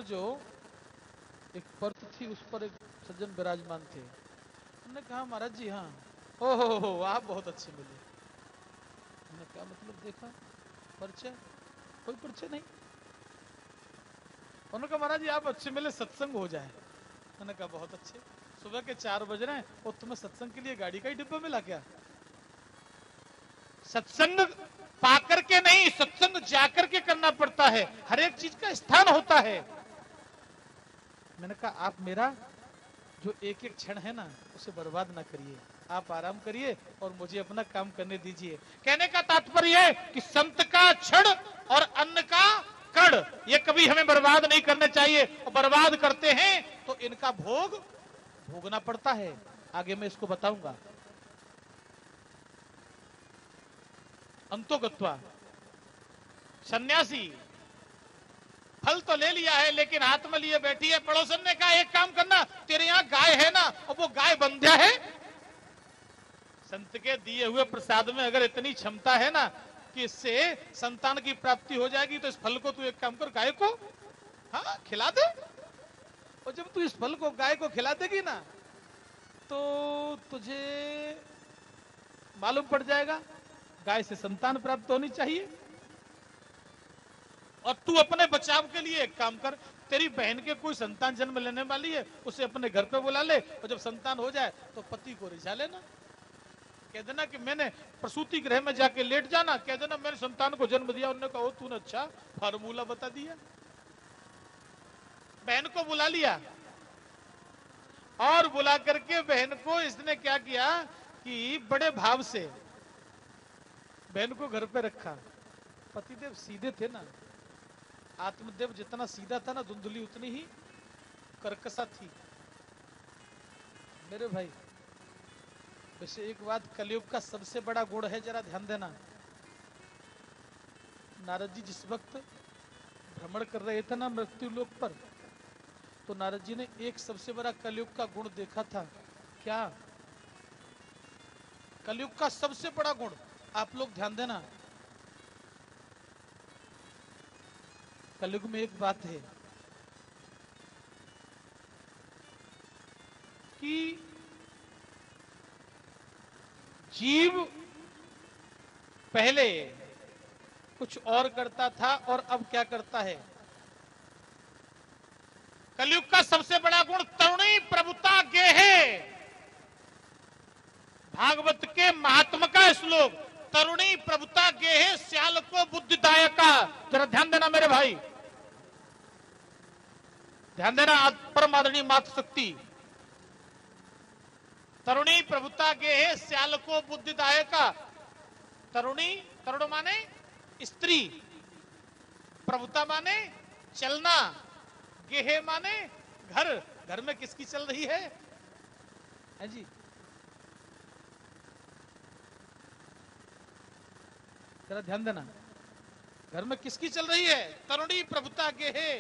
जो एक पर्त थी उस पर एक सज्जन विराजमान थे। उन्होंने कहा महाराज जी हाँ, ओहो आप बहुत अच्छे मिले। उन्होंने क्या मतलब देखा परिचय, कोई परिचय नहीं। उन्होंने कहा महाराज जी आप अच्छे मिले, सत्संग हो जाए। उन्होंने कहा बहुत अच्छे, सुबह के 4 बज रहे हैं और तुम्हें सत्संग के लिए गाड़ी का ही डिब्बा मिला क्या? सत्संग पाकर के नहीं, सत्संग जाकर के करना पड़ता है, हर एक चीज का स्थान होता है। मैंने कहा आप मेरा जो एक एक क्षण है ना उसे बर्बाद ना करिए, आप आराम करिए और मुझे अपना काम करने दीजिए। कहने का तात्पर्य है कि संत का क्षण और अन्न का कण ये कभी हमें बर्बाद नहीं करने चाहिए, और बर्बाद करते हैं तो इनका भोग भोगना पड़ता है। आगे मैं इसको बताऊंगा। अंतोगत्वा सन्यासी फल तो ले लिया है लेकिन हाथ में लिए बैठी है। पड़ोसन ने कहा एक काम करना, तेरे यहाँ गाय है ना, और वो गाय बंध्या है। संत के दिए हुए प्रसाद में अगर इतनी क्षमता है ना कि इससे संतान की प्राप्ति हो जाएगी, तो इस फल को तू एक काम कर, गाय को हाँ खिला दे। और जब तू इस फल को गाय को खिला देगी ना तो तुझे मालूम पड़ जाएगा गाय से संतान प्राप्त होनी चाहिए। और तू अपने बचाव के लिए एक काम कर, तेरी बहन के कोई संतान जन्म लेने वाली है, उसे अपने घर पे बुला ले, और जब संतान हो जाए तो पति को रिझा लेना। कह देना कि मैंने प्रसूति गृह में जाके लेट जाना, कह देना मैंने संतान को जन्म दिया। उन्होंने कहा तूने अच्छा फार्मूला बता दिया। बहन को बुला लिया और बुला करके बहन को इसने क्या किया कि बड़े भाव से बहन को घर पे रखा। पतिदेव सीधे थे ना, आत्मदेव जितना सीधा था ना, धुंधली उतनी ही कर्कशा थी। मेरे भाई वैसे एक बात कलयुग का सबसे बड़ा गुण है, जरा ध्यान देना। नारद जी जिस वक्त भ्रमण कर रहे थे ना मृत्यु लोक पर, तो नारद जी ने एक सबसे बड़ा कलयुग का गुण देखा था। क्या? कलयुग का सबसे बड़ा गुण, आप लोग ध्यान देना। कलयुग में एक बात है कि जीव पहले कुछ और करता था और अब क्या करता है। कलयुग का सबसे बड़ा गुण तरुणी प्रभुता गेहे। भागवत के महात्मा का श्लोक, तरुणी प्रभुता गेहे श्याल को बुद्धिदायका। जरा ध्यान देना मेरे भाई, ध्यान देना। परम आदरणीय मातृशक्ति, तरुणी प्रभुता गेहे श्याल को बुद्धिदायका। तरुणी, तरुण माने स्त्री, प्रभुता माने चलना, गेहे माने घर। घर में किसकी चल रही है जी? जरा ध्यान देना, घर में किसकी चल रही है? तरुणी प्रभुता गेहे।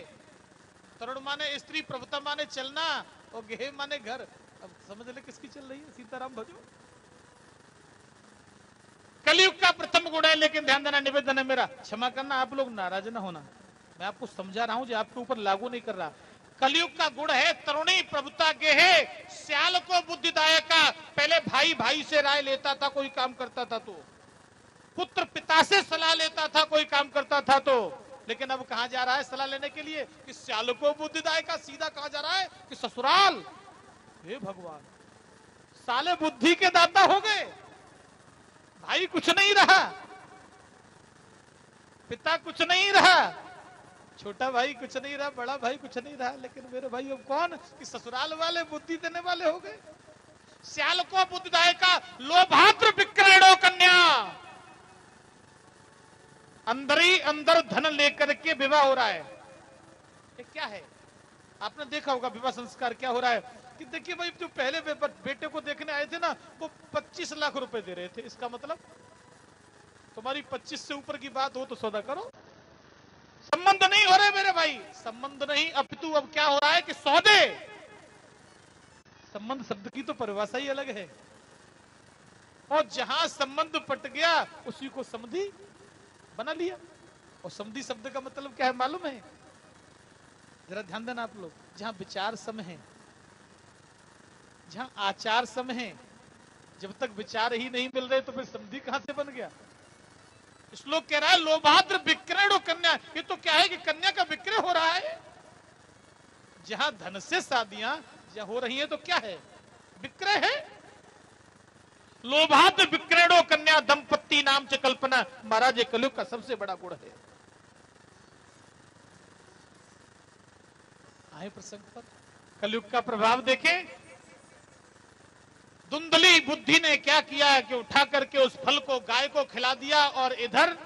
तरुण माने स्त्री, प्रभुता माने चलना, और गेहे माने घर। अब समझ ले किसकी चल रही है? सीताराम भजो। कलयुग का प्रथम गुण है, लेकिन ध्यान देना, निवेदन है मेरा, क्षमा करना, आप लोग नाराज ना होना, मैं आपको समझा रहा हूं जो आपके ऊपर लागू नहीं कर रहा। कलयुग का गुण है तरुणी प्रभुता गेहे श्याल को बुद्धिदायका। पहले भाई भाई से राय लेता था कोई काम करता था तो, पुत्र पिता से सलाह लेता था कोई काम करता था तो, लेकिन अब कहां जा रहा है सलाह लेने के लिए? कि श्याल को बुद्धिदायका। सीधा कहां जा रहा है? कि ससुराल। हे भगवान, साले बुद्धि के दाता हो गए। भाई कुछ नहीं रहा, पिता कुछ नहीं रहा, छोटा भाई कुछ नहीं रहा, बड़ा भाई कुछ नहीं रहा, लेकिन मेरे भाई अब कौन? कि ससुराल वाले बुद्धि देने वाले हो गए। श्याल को बुद्धिदायका लोभाद्र विक्रयणो कन्या। अंदर ही अंदर धन लेकर के विवाह हो रहा है। ये क्या है? आपने देखा होगा विवाह संस्कार क्या हो रहा है कि देखिए भाई, जो पहले बेटे को देखने आए थे ना वो 25 लाख रुपए दे रहे थे। इसका मतलब तुम्हारी 25 से ऊपर की बात हो तो सौदा करो। संबंध नहीं हो रहे मेरे भाई, संबंध नहीं, अपितु अब क्या हो रहा है कि सौदे। संबंध शब्द की तो परिभाषा ही अलग है, और जहां संबंध पट गया उसी को समधी बना लिया। और समधी शब्द का मतलब क्या है मालूम है? जरा ध्यान देना आप लोग, जहां विचार सम है, जहां आचार सम है, जब तक विचार ही नहीं मिल रहे तो फिर समझी कहां से बन गया। श्लोक कह रहा है लोभाद्र विक्रय कन्या, ये तो क्या है कि कन्या का विक्रय हो रहा है। जहां धन से शादियां जहां हो रही है तो क्या है, विक्रय है। लोभाद्र विक्रय कन्या दंपत्ति नाम च कल्पना, महाराज ये कलयुग का सबसे बड़ा गुण है। आए प्रसंग पर, कलयुग का प्रभाव देखें। धुंधली बुद्धि ने क्या किया कि उठा करके उस फल को गाय को खिला दिया, और इधर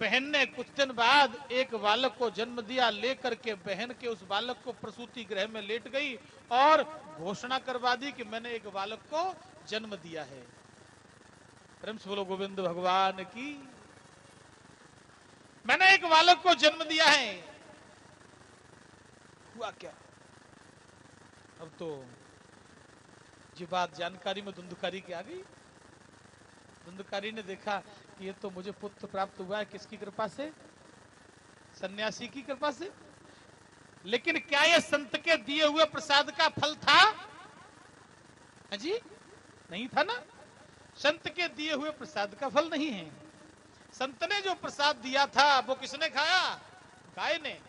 बहन ने कुछ दिन बाद एक बालक को जन्म दिया। लेकर के बहन के उस बालक को प्रसूति गृह में लेट गई और घोषणा करवा दी कि मैंने एक बालक को जन्म दिया है। प्रेम से बोलो गोविंद भगवान की। मैंने एक बालक को जन्म दिया है। हुआ क्या, अब तो जी बात जानकारी में धुंधकारी की आ गई। धुंधकारी ने देखा कि ये तो मुझे पुत्र प्राप्त हुआ है, किसकी कृपा से, सन्यासी की कृपा से। लेकिन क्या यह संत के दिए हुए प्रसाद का फल था? जी नहीं था ना, संत के दिए हुए प्रसाद का फल नहीं है। संत ने जो प्रसाद दिया था वो किसने खाया? गाय ने।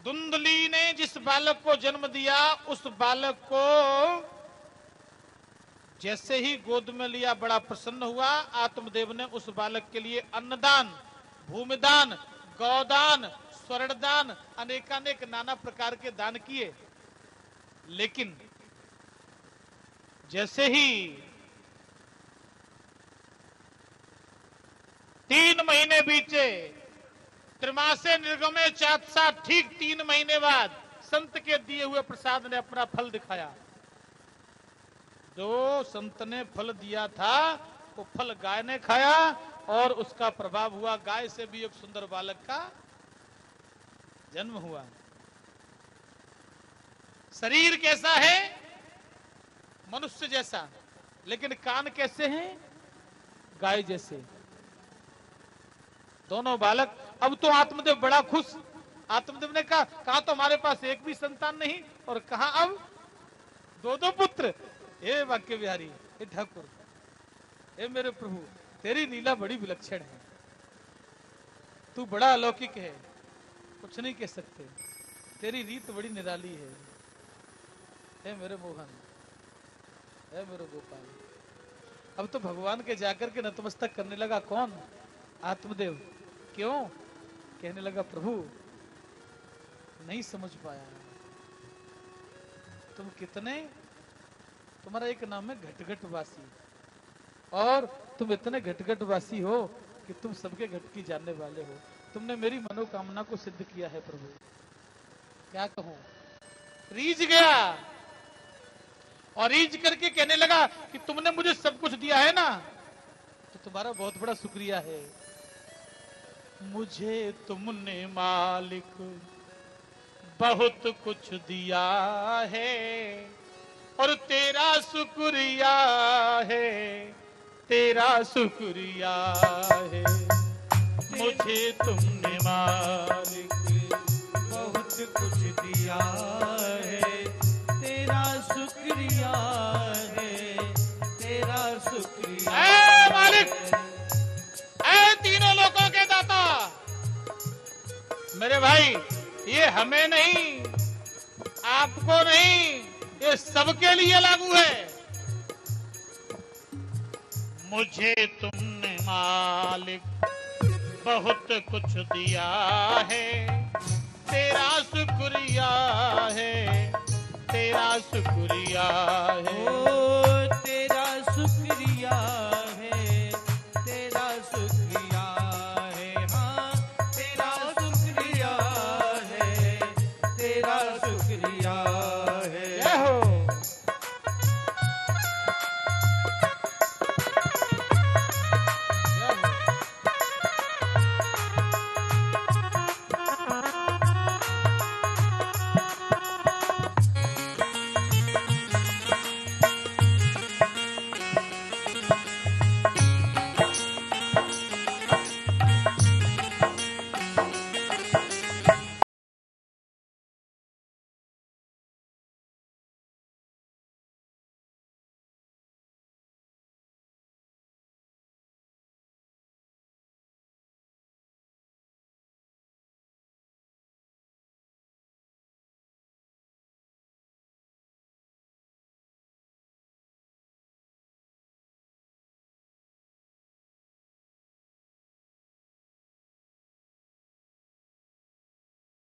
धुंधली ने जिस बालक को जन्म दिया, उस बालक को जैसे ही गोद में लिया बड़ा प्रसन्न हुआ। आत्मदेव ने उस बालक के लिए अन्नदान, भूमिदान, गौदान, स्वर्णदान, अनेकानेक नाना प्रकार के दान किए। लेकिन जैसे ही 3 महीने बीते, त्रिमासे निर्गमे चात्सा, ठीक 3 महीने बाद संत के दिए हुए प्रसाद ने अपना फल दिखाया। जो संत ने फल दिया था वो फल गाय ने खाया और उसका प्रभाव हुआ। गाय से भी एक सुंदर बालक का जन्म हुआ। शरीर कैसा है? मनुष्य जैसा, लेकिन कान कैसे हैं? गाय जैसे। दोनों बालक। अब तो आत्मदेव बड़ा खुश। आत्मदेव ने कहा तो हमारे पास एक भी संतान नहीं, और कहा अब 2 पुत्र। हे वाक्य बिहारी, हे ठाकुर, हे मेरे प्रभु, तेरी लीला बड़ी विलक्षण है, तू बड़ा अलौकिक है, कुछ नहीं कह सकते, तेरी रीत बड़ी निराली है। हे मेरे मोहन, हे मेरे गोपाल। अब तो भगवान के जाकर के नतमस्तक करने लगा। कौन? आत्मदेव। क्यों? कहने लगा प्रभु नहीं समझ पाया, तुम कितने, तुम्हारा एक नाम है घटघटवासी, और तुम इतने घटघटवासी हो कि तुम सबके घट की जानने वाले हो। तुमने मेरी मनोकामना को सिद्ध किया है प्रभु, क्या कहूं। रीझ गया और रीझ करके कहने लगा कि तुमने मुझे सब कुछ दिया है ना, तो तुम्हारा बहुत बड़ा शुक्रिया है। मुझे तुमने मालिक बहुत कुछ दिया है, और तेरा शुक्रिया है, तेरा शुक्रिया है। मुझे तुमने मालिक बहुत कुछ दिया है, तेरा शुक्रिया है, तेरा शुक्रिया। ऐ मालिक, ऐ तीनों लोगों के दाता, मेरे भाई, ये हमें नहीं, आपको नहीं, ये सबके लिए लागू है। मुझे तुमने मालिक बहुत कुछ दिया है, तेरा शुक्रिया है, तेरा शुक्रिया है।